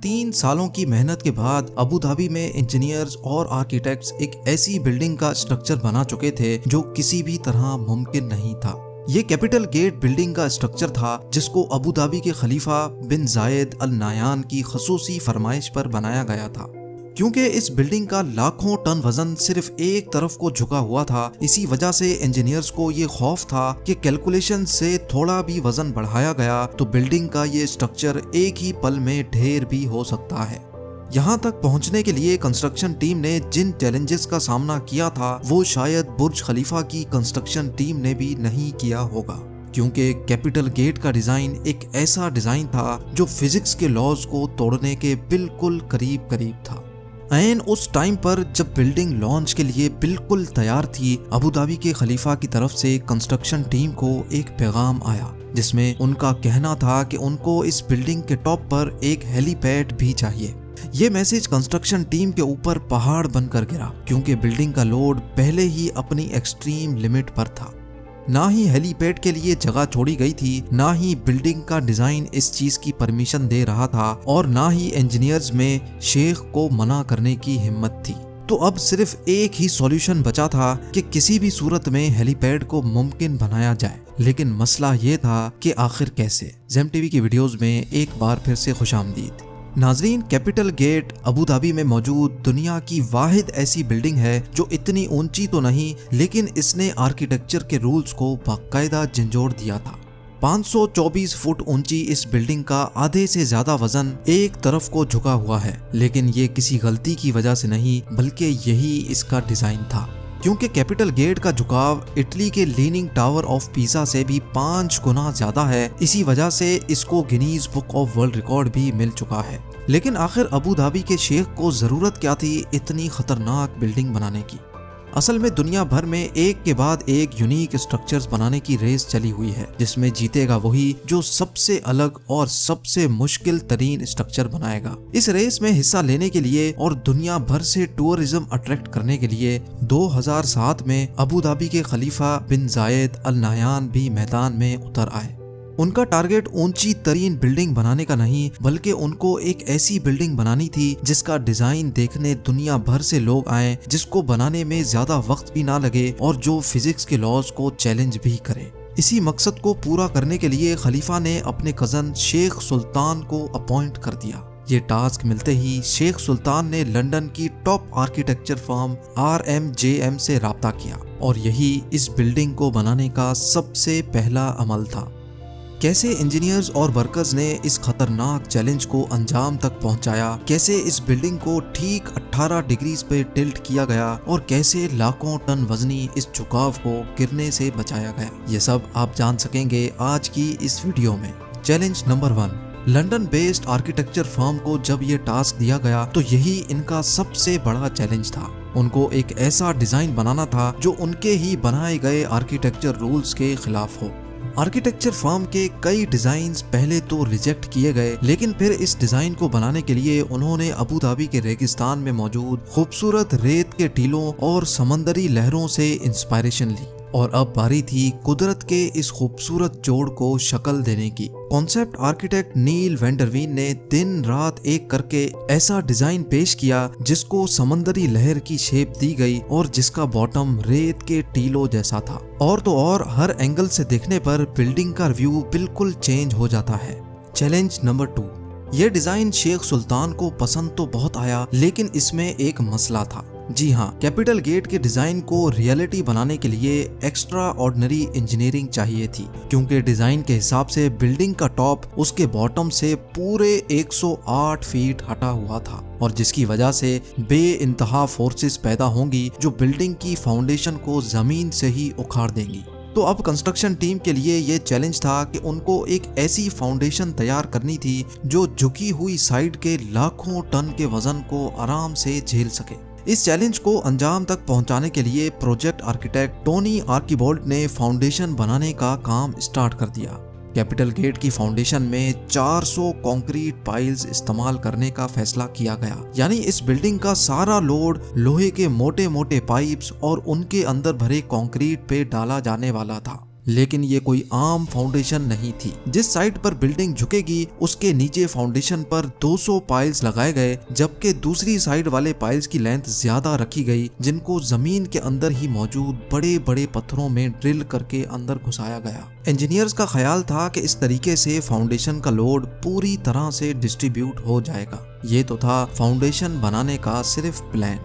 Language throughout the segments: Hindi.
3 सालों की मेहनत के बाद अबू धाबी में इंजीनियर्स और आर्किटेक्ट्स एक ऐसी बिल्डिंग का स्ट्रक्चर बना चुके थे जो किसी भी तरह मुमकिन नहीं था। ये कैपिटल गेट बिल्डिंग का स्ट्रक्चर था जिसको अबू धाबी के खलीफा बिन जायद अल नायान की खसूसी फरमाइश पर बनाया गया था। क्योंकि इस बिल्डिंग का लाखों टन वजन सिर्फ एक तरफ को झुका हुआ था, इसी वजह से इंजीनियर्स को ये खौफ था कि कैलकुलेशन से थोड़ा भी वजन बढ़ाया गया तो बिल्डिंग का ये स्ट्रक्चर एक ही पल में ढेर भी हो सकता है। यहाँ तक पहुँचने के लिए कंस्ट्रक्शन टीम ने जिन चैलेंजेस का सामना किया था वो शायद बुर्ज खलीफा की कंस्ट्रक्शन टीम ने भी नहीं किया होगा, क्योंकि कैपिटल गेट का डिजाइन एक ऐसा डिजाइन था जो फिजिक्स के लॉज को तोड़ने के बिल्कुल करीब करीब था। ऐन उस टाइम पर जब बिल्डिंग लॉन्च के लिए बिल्कुल तैयार थी, अबू धाबी के खलीफा की तरफ से कंस्ट्रक्शन टीम को एक पैगाम आया जिसमें उनका कहना था कि उनको इस बिल्डिंग के टॉप पर एक हेलीपैड भी चाहिए। ये मैसेज कंस्ट्रक्शन टीम के ऊपर पहाड़ बनकर गिरा, क्योंकि बिल्डिंग का लोड पहले ही अपनी एक्सट्रीम लिमिट पर था। ना ही हेलीपैड के लिए जगह छोड़ी गई थी, ना ही बिल्डिंग का डिजाइन इस चीज की परमिशन दे रहा था और ना ही इंजीनियर्स में शेख को मना करने की हिम्मत थी। तो अब सिर्फ एक ही सॉल्यूशन बचा था कि किसी भी सूरत में हेलीपैड को मुमकिन बनाया जाए। लेकिन मसला ये था कि आखिर कैसे। ज़ेम टीवी की वीडियोस में एक बार फिर से खुशामदीद। नाजरीन, कैपिटल गेट अबू धाबी में मौजूद दुनिया की वाहिद ऐसी बिल्डिंग है जो इतनी ऊंची तो नहीं, लेकिन इसने आर्किटेक्चर के रूल्स को बाकायदा झंझोड़ दिया था। 524 फुट ऊंची इस बिल्डिंग का आधे से ज्यादा वजन एक तरफ को झुका हुआ है, लेकिन ये किसी गलती की वजह से नहीं बल्कि यही इसका डिजाइन था। क्योंकि कैपिटल गेट का झुकाव इटली के लीनिंग टावर ऑफ पीसा से भी 5 गुना ज्यादा है, इसी वजह से इसको Guinness book of world record भी मिल चुका है। लेकिन आखिर अबू धाबी के शेख को जरूरत क्या थी इतनी खतरनाक बिल्डिंग बनाने की। असल में दुनिया भर में एक के बाद एक यूनिक स्ट्रक्चर्स बनाने की रेस चली हुई है, जिसमें जीतेगा वही जो सबसे अलग और सबसे मुश्किल तरीन स्ट्रक्चर बनाएगा। इस रेस में हिस्सा लेने के लिए और दुनिया भर से टूरिज्म अट्रैक्ट करने के लिए 2007 में अबू धाबी के खलीफा बिन जायद अल नायान भी मैदान में उतर आए। उनका टारगेट ऊंची तरीन बिल्डिंग बनाने का नहीं, बल्कि उनको एक ऐसी बिल्डिंग बनानी थी जिसका डिजाइन देखने दुनिया भर से लोग आए, जिसको बनाने में ज्यादा वक्त भी ना लगे और जो फिजिक्स के लॉज को चैलेंज भी करे। इसी मकसद को पूरा करने के लिए खलीफा ने अपने कजन शेख सुल्तान को अपॉइंट कर दिया। ये टास्क मिलते ही शेख सुल्तान ने लंदन की टॉप आर्किटेक्चर फर्म RMJM से राब्ता किया और यही इस बिल्डिंग को बनाने का सबसे पहला अमल था। कैसे इंजीनियर्स और वर्कर्स ने इस खतरनाक चैलेंज को अंजाम तक पहुंचाया, कैसे इस बिल्डिंग को ठीक 18 डिग्रीज पे टिल्ट किया गया और कैसे लाखों टन वजनी इस झुकाव को गिरने से बचाया गया, ये सब आप जान सकेंगे आज की इस वीडियो में। Challenge number 1। London based architecture firm को जब ये टास्क दिया गया तो यही इनका सबसे बड़ा चैलेंज था। उनको एक ऐसा डिजाइन बनाना था जो उनके ही बनाए गए आर्किटेक्चर रूल्स के खिलाफ हो। आर्किटेक्चर फर्म के कई डिजाइन्स पहले तो रिजेक्ट किए गए, लेकिन फिर इस डिजाइन को बनाने के लिए उन्होंने अबू धाबी के रेगिस्तान में मौजूद खूबसूरत रेत के टीलों और समंदरी लहरों से इंस्पायरेशन ली और अब बारी थी कुदरत के इस खूबसूरत जोड़ को शक्ल देने की। कॉन्सेप्ट आर्किटेक्ट नील वेंडरवीन ने दिन रात एक करके ऐसा डिजाइन पेश किया जिसको समंदरी लहर की शेप दी गई और जिसका बॉटम रेत के टीलों जैसा था। और तो और हर एंगल से देखने पर बिल्डिंग का व्यू बिल्कुल चेंज हो जाता है। Challenge number 2। यह डिजाइन शेख सुल्तान को पसंद तो बहुत आया, लेकिन इसमें एक मसला था। जी हाँ, कैपिटल गेट के डिजाइन को रियलिटी बनाने के लिए एक्स्ट्रा ऑर्डिनरी इंजीनियरिंग चाहिए थी, क्योंकि डिजाइन के हिसाब से बिल्डिंग का टॉप उसके बॉटम से पूरे 108 फीट हटा हुआ था और जिसकी वजह से बेइंतहा फोर्सेस पैदा होंगी जो बिल्डिंग की फाउंडेशन को जमीन से ही उखाड़ देंगी। तो अब कंस्ट्रक्शन टीम के लिए ये चैलेंज था कि उनको एक ऐसी फाउंडेशन तैयार करनी थी जो झुकी हुई साइड के लाखों टन के वजन को आराम से झेल सके। इस चैलेंज को अंजाम तक पहुंचाने के लिए प्रोजेक्ट आर्किटेक्ट टोनी आर्किबोल्ड ने फाउंडेशन बनाने का काम स्टार्ट कर दिया। कैपिटल गेट की फाउंडेशन में 400 कंक्रीट पाइल्स इस्तेमाल करने का फैसला किया गया, यानी इस बिल्डिंग का सारा लोड लोहे के मोटे मोटे पाइप्स और उनके अंदर भरे कंक्रीट पे डाला जाने वाला था। लेकिन ये कोई आम फाउंडेशन नहीं थी। जिस साइड पर बिल्डिंग झुकेगी उसके नीचे फाउंडेशन पर 200 पाइल्स लगाए गए, जबकि दूसरी साइड वाले पाइल्स की लेंथ ज्यादा रखी गई, जिनको जमीन के अंदर ही मौजूद बड़े बड़े पत्थरों में ड्रिल करके अंदर घुसाया गया। इंजीनियर्स का ख्याल था कि इस तरीके से फाउंडेशन का लोड पूरी तरह से डिस्ट्रीब्यूट हो जाएगा। ये तो था फाउंडेशन बनाने का सिर्फ plan.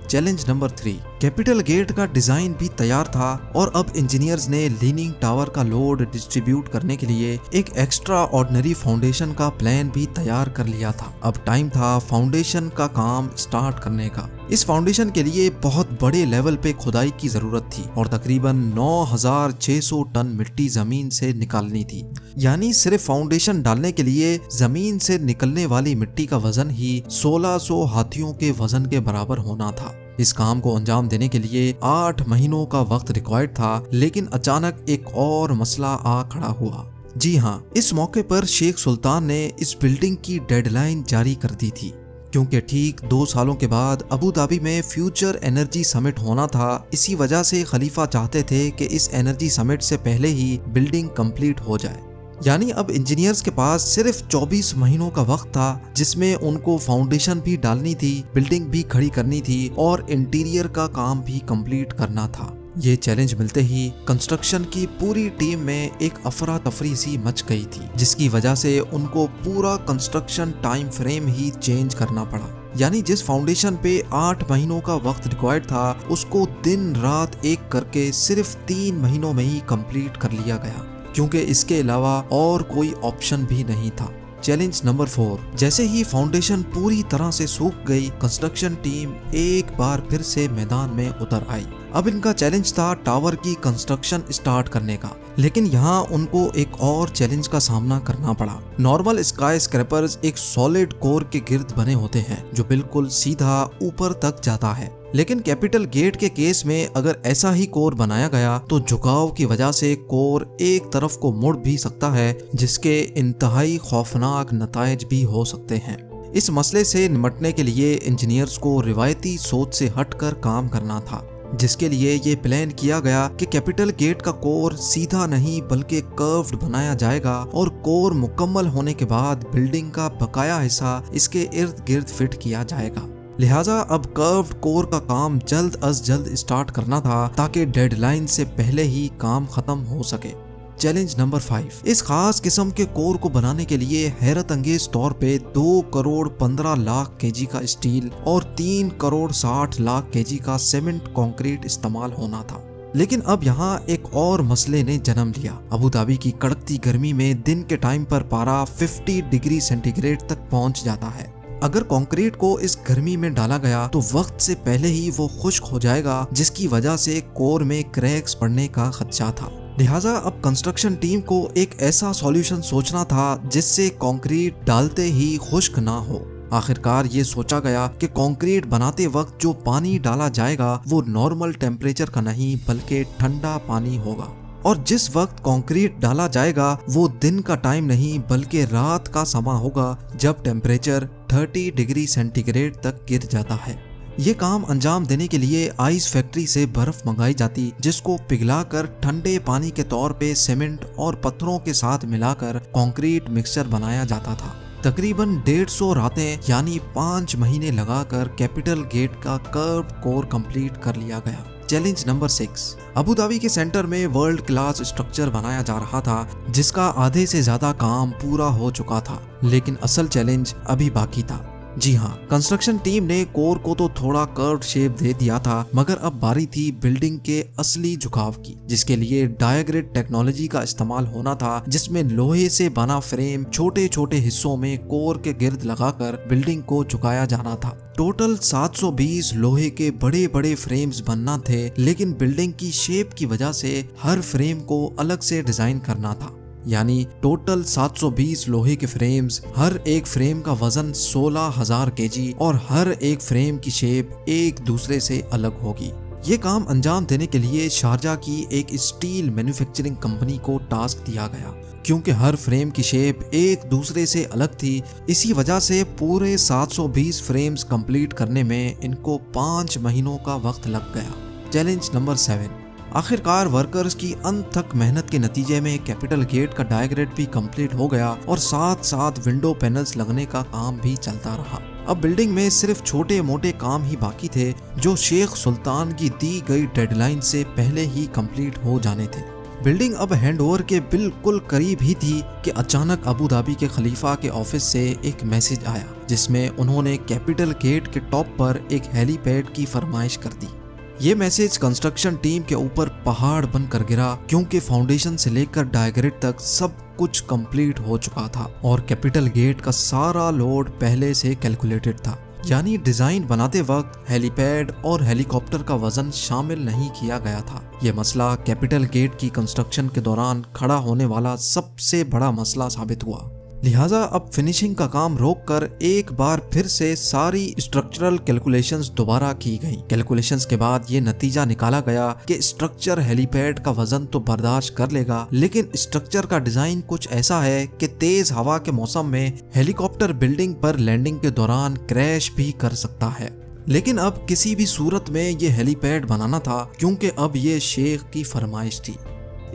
Challenge number 3, capital gate का डिजाइन भी तैयार था और अब इंजीनियर्स ने लीनिंग टावर का लोड डिस्ट्रीब्यूट करने के लिए एक एक्स्ट्रा ऑर्डिनरी फाउंडेशन का प्लान भी तैयार कर लिया था। अब टाइम था फाउंडेशन का काम स्टार्ट करने का। इस फाउंडेशन के लिए बहुत बड़े लेवल पे खुदाई की जरूरत थी और तकरीबन 9600 टन मिट्टी जमीन से निकालनी थी। यानी सिर्फ फाउंडेशन डालने के लिए जमीन से निकलने वाली मिट्टी का वजन ही 1600 हाथियों के वजन के बराबर होना था। इस काम को अंजाम देने के लिए 8 महीनों का वक्त रिक्वायर्ड था, लेकिन अचानक एक और मसला आ खड़ा हुआ। जी हाँ, इस मौके पर शेख सुल्तान ने इस बिल्डिंग की डेडलाइन जारी कर दी थी, क्योंकि ठीक 2 सालों के बाद अबू धाबी में फ्यूचर एनर्जी समिट होना था। इसी वजह से खलीफा चाहते थे कि इस एनर्जी समिट से पहले ही बिल्डिंग कंप्लीट हो जाए। यानी अब इंजीनियर्स के पास सिर्फ 24 महीनों का वक्त था, जिसमें उनको फाउंडेशन भी डालनी थी, बिल्डिंग भी खड़ी करनी थी और इंटीरियर का काम भी कंप्लीट करना था। ये चैलेंज मिलते ही कंस्ट्रक्शन की पूरी टीम में एक अफरा तफरी सी मच गई थी, जिसकी वजह से उनको पूरा कंस्ट्रक्शन टाइम फ्रेम ही चेंज करना पड़ा। यानी जिस फाउंडेशन पे 8 महीनों का वक्त रिक्वायर्ड था, उसको दिन रात एक करके सिर्फ 3 महीनों में ही कंप्लीट कर लिया गया, क्योंकि इसके अलावा और कोई ऑप्शन भी नहीं था। चैलेंज नंबर 4, जैसे ही फाउंडेशन पूरी तरह से सूख गई, कंस्ट्रक्शन टीम एक बार फिर से मैदान में उतर आई। अब इनका चैलेंज था टावर की कंस्ट्रक्शन स्टार्ट करने का, लेकिन यहाँ उनको एक और चैलेंज का सामना करना पड़ा। नॉर्मल स्काई स्क्रैपर्स एक सॉलिड कोर के गिर्द बने होते हैं जो बिल्कुल सीधा ऊपर तक जाता है, लेकिन कैपिटल गेट के केस में अगर ऐसा ही कोर बनाया गया तो झुकाव की वजह से कोर एक तरफ को मुड़ भी सकता है, जिसके इंतहाई खौफनाक नतायज भी हो सकते हैं। इस मसले से निपटने के लिए इंजीनियर्स को रिवायती सोच से हटकर काम करना था, जिसके लिए ये प्लान किया गया कि कैपिटल गेट का कोर सीधा नहीं बल्कि कर्व्ड बनाया जाएगा और कोर मुकम्मल होने के बाद बिल्डिंग का बकाया हिस्सा इसके इर्द गिर्द फिट किया जाएगा। लिहाजा अब कर्व्ड कोर का काम जल्द अज जल्द स्टार्ट करना था, ताकि डेडलाइन से पहले ही काम खत्म हो सके। चैलेंज नंबर 5, इस खास किस्म के कोर को बनाने के लिए हैरत अंगेज तौर पे 2 करोड़ 15 लाख केजी का स्टील और 3 करोड़ 60 लाख केजी का सीमेंट कंक्रीट इस्तेमाल होना था। लेकिन अब यहाँ एक और मसले ने जन्म लिया। अबू धाबी की कड़कती गर्मी में दिन के टाइम पर पारा 50 डिग्री सेंटीग्रेड तक पहुँच जाता है। अगर कंक्रीट को इस गर्मी में डाला गया तो वक्त से पहले ही वो खुश्क हो जाएगा, जिसकी वजह से कोर में क्रैक्स पड़ने का खदशा था। लिहाजा अब कंस्ट्रक्शन टीम को एक ऐसा सॉल्यूशन सोचना था जिससे कंक्रीट डालते ही खुश्क ना हो। आखिरकार ये सोचा गया कि कंक्रीट बनाते वक्त जो पानी डाला जाएगा वो नॉर्मल टेम्परेचर का नहीं बल्कि ठंडा पानी होगा, और जिस वक्त कंक्रीट डाला जाएगा वो दिन का टाइम नहीं बल्कि रात का समय होगा, जब टेम्परेचर 30 डिग्री सेंटीग्रेड तक गिर जाता है। ये काम अंजाम देने के लिए आइस फैक्ट्री से बर्फ मंगाई जाती, जिसको पिघलाकर ठंडे पानी के तौर पे सीमेंट और पत्थरों के साथ मिलाकर कंक्रीट मिक्सचर बनाया जाता था। तकरीबन 150 रातें यानी 5 महीने लगाकर कैपिटल गेट का कर्व कोर कंप्लीट कर लिया गया। चैलेंज नंबर 6, अबू धाबी के सेंटर में वर्ल्ड क्लास स्ट्रक्चर बनाया जा रहा था, जिसका आधे से ज्यादा काम पूरा हो चुका था, लेकिन असल चैलेंज अभी बाकी था। जी हाँ, कंस्ट्रक्शन टीम ने कोर को तो थोड़ा कर्व्ड शेप दे दिया था, मगर अब बारी थी बिल्डिंग के असली झुकाव की, जिसके लिए डायग्रेड टेक्नोलॉजी का इस्तेमाल होना था, जिसमें लोहे से बना फ्रेम छोटे छोटे हिस्सों में कोर के गिर्द लगाकर बिल्डिंग को झुकाया जाना था। टोटल 720 लोहे के बड़े बड़े फ्रेम्स बनना थे, लेकिन बिल्डिंग की शेप की वजह से हर फ्रेम को अलग से डिजाइन करना था। यानी टोटल 720 लोहे के फ्रेम्स, हर एक फ्रेम का वजन 16,000 केजी और हर एक फ्रेम की शेप एक दूसरे से अलग होगी। ये काम अंजाम देने के लिए शारजा की एक स्टील मैन्युफैक्चरिंग कंपनी को टास्क दिया गया, क्योंकि हर फ्रेम की शेप एक दूसरे से अलग थी। इसी वजह से पूरे 720 फ्रेम्स कंप्लीट करने में इनको 5 महीनों का वक्त लग गया। चैलेंज नंबर 7, आखिरकार वर्कर्स की अनथक मेहनत के नतीजे में कैपिटल गेट का डायग्रेड भी कंप्लीट हो गया और साथ साथ विंडो पैनल्स लगने का काम भी चलता रहा। अब बिल्डिंग में सिर्फ छोटे मोटे काम ही बाकी थे जो शेख सुल्तान की दी गई डेडलाइन से पहले ही कंप्लीट हो जाने थे। बिल्डिंग अब हैंडओवर के बिल्कुल करीब ही थी कि अचानक अबू धाबी के खलीफा के ऑफिस से एक मैसेज आया जिसमें उन्होंने कैपिटल गेट के टॉप पर एक हेलीपैड की फरमाइश कर दी। ये मैसेज कंस्ट्रक्शन टीम के ऊपर पहाड़ बनकर गिरा क्योंकि फाउंडेशन से लेकर डायग्रेड तक सब कुछ कंप्लीट हो चुका था और कैपिटल गेट का सारा लोड पहले से कैलकुलेटेड था। यानी डिजाइन बनाते वक्त हेलीपैड और हेलीकॉप्टर का वजन शामिल नहीं किया गया था। यह मसला कैपिटल गेट की कंस्ट्रक्शन के दौरान खड़ा होने वाला सबसे बड़ा मसला साबित हुआ। लिहाजा अब फिनिशिंग का काम रोककर एक बार फिर से सारी स्ट्रक्चरल कैलकुलेशंस दोबारा की गई। कैलकुलेशंस के बाद ये नतीजा निकाला गया कि स्ट्रक्चर हेलीपैड का वजन तो बर्दाश्त कर लेगा, लेकिन स्ट्रक्चर का डिजाइन कुछ ऐसा है कि तेज हवा के मौसम में हेलीकॉप्टर बिल्डिंग पर लैंडिंग के दौरान क्रैश भी कर सकता है। लेकिन अब किसी भी सूरत में ये हेलीपैड बनाना था क्योंकि अब ये शेख की फरमाइश थी।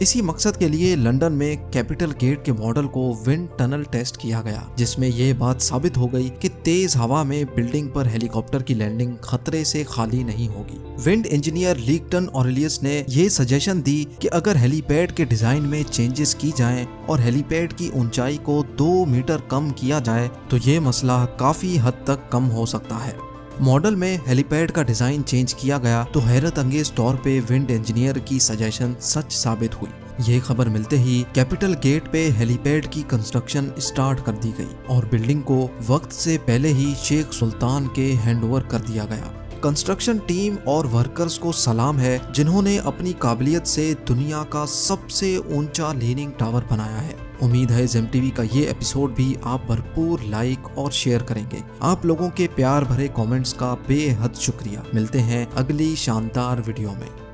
इसी मकसद के लिए लंदन में कैपिटल गेट के मॉडल को विंड टनल टेस्ट किया गया जिसमें यह बात साबित हो गई कि तेज हवा में बिल्डिंग पर हेलीकॉप्टर की लैंडिंग खतरे से खाली नहीं होगी। विंड इंजीनियर लीगटन ऑरेलियस ने यह सजेशन दी कि अगर हेलीपैड के डिजाइन में चेंजेस की जाएं और हेलीपैड की ऊंचाई को 2 मीटर कम किया जाए तो ये मसला काफी हद तक कम हो सकता है। मॉडल में हेलीपैड का डिजाइन चेंज किया गया तो हैरत अंगेज तौर पे विंड इंजीनियर की सजेशन सच साबित हुई। ये खबर मिलते ही कैपिटल गेट पे हेलीपैड की कंस्ट्रक्शन स्टार्ट कर दी गई और बिल्डिंग को वक्त से पहले ही शेख सुल्तान के हैंडओवर कर दिया गया। कंस्ट्रक्शन टीम और वर्कर्स को सलाम है जिन्होंने अपनी काबिलियत से दुनिया का सबसे ऊंचा लीनिंग टावर बनाया है। उम्मीद है ZEM का ये एपिसोड भी आप भरपूर लाइक और शेयर करेंगे। आप लोगों के प्यार भरे कमेंट्स का बेहद शुक्रिया। मिलते हैं अगली शानदार वीडियो में।